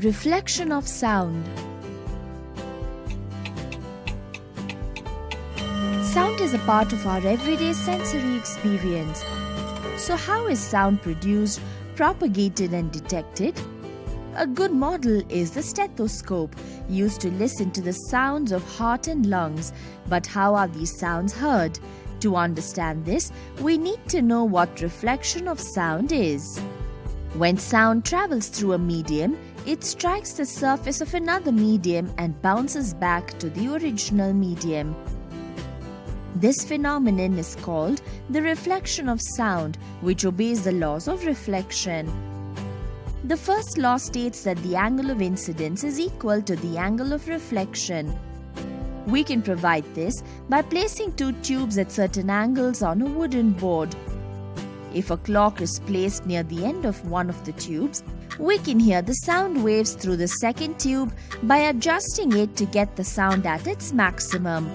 Reflection of sound. Sound is a part of our everyday sensory experience. So how is sound produced, propagated and detected? A good model is the stethoscope, used to listen to the sounds of heart and lungs. But how are these sounds heard? To understand this, we need to know what reflection of sound is. When sound travels through a medium, it strikes the surface of another medium and bounces back to the original medium. This phenomenon is called the reflection of sound, which obeys the laws of reflection. The first law states that the angle of incidence is equal to the angle of reflection. We can provide this by placing two tubes at certain angles on a wooden board. If a clock is placed near the end of one of the tubes, we can hear the sound waves through the second tube by adjusting it to get the sound at its maximum.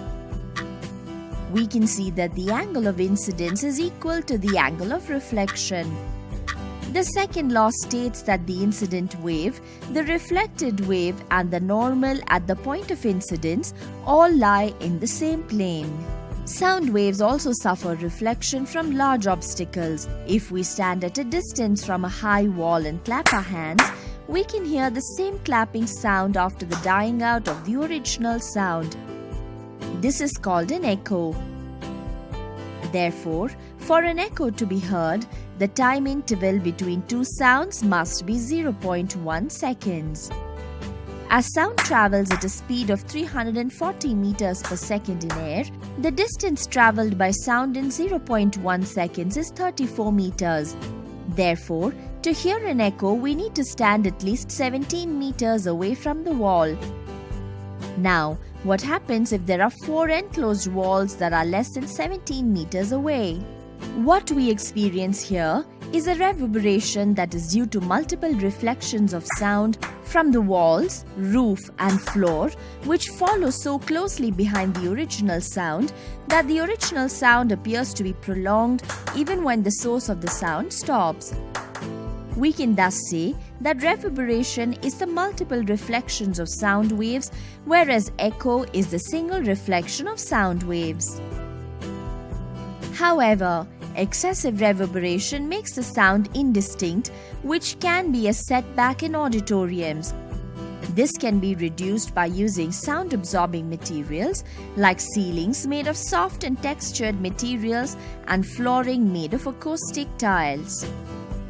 We can see that the angle of incidence is equal to the angle of reflection. The second law states that the incident wave, the reflected wave and the normal at the point of incidence all lie in the same plane. Sound waves also suffer reflection from large obstacles. If we stand at a distance from a high wall and clap our hands, we can hear the same clapping sound after the dying out of the original sound. This is called an echo. Therefore, for an echo to be heard, the time interval between two sounds must be 0.1 seconds. As sound travels at a speed of 340 meters per second in air, the distance traveled by sound in 0.1 seconds is 34 meters. Therefore, to hear an echo, we need to stand at least 17 meters away from the wall. Now, what happens if there are 4 enclosed walls that are less than 17 meters away? What we experience here is a reverberation that is due to multiple reflections of sound from the walls, roof and floor, which follow so closely behind the original sound that the original sound appears to be prolonged even when the source of the sound stops. We can thus say that reverberation is the multiple reflections of sound waves, whereas echo is the single reflection of sound waves. However, excessive reverberation makes the sound indistinct, which can be a setback in auditoriums. This can be reduced by using sound-absorbing materials like ceilings made of soft and textured materials and flooring made of acoustic tiles.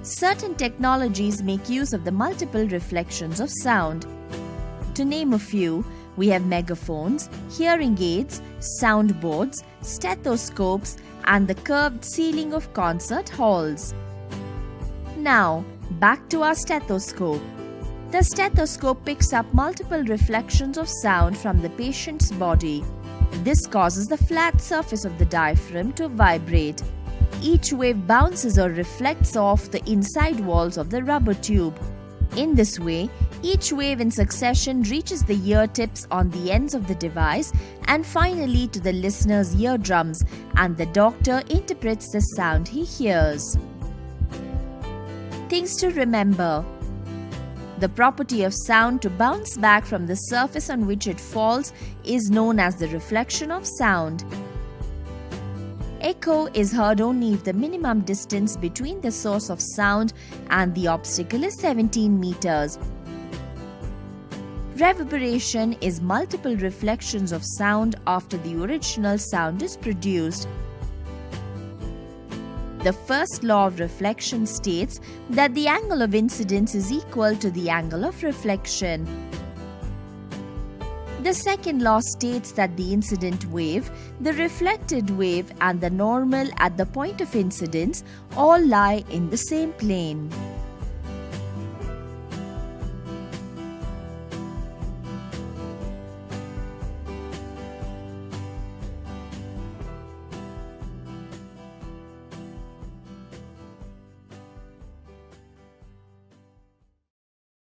Certain technologies make use of the multiple reflections of sound. To name a few, we have megaphones, hearing aids, soundboards, stethoscopes, and the curved ceiling of concert halls. Now, back to our stethoscope. The stethoscope picks up multiple reflections of sound from the patient's body. This causes the flat surface of the diaphragm to vibrate. Each wave bounces or reflects off the inside walls of the rubber tube. In this way, each wave in succession reaches the ear tips on the ends of the device and finally to the listener's eardrums, and the doctor interprets the sound he hears. Things to remember. The property of sound to bounce back from the surface on which it falls is known as the reflection of sound. Echo is heard only if the minimum distance between the source of sound and the obstacle is 17 meters. Reverberation is multiple reflections of sound after the original sound is produced. The first law of reflection states that the angle of incidence is equal to the angle of reflection. The second law states that the incident wave, the reflected wave and the normal at the point of incidence all lie in the same plane.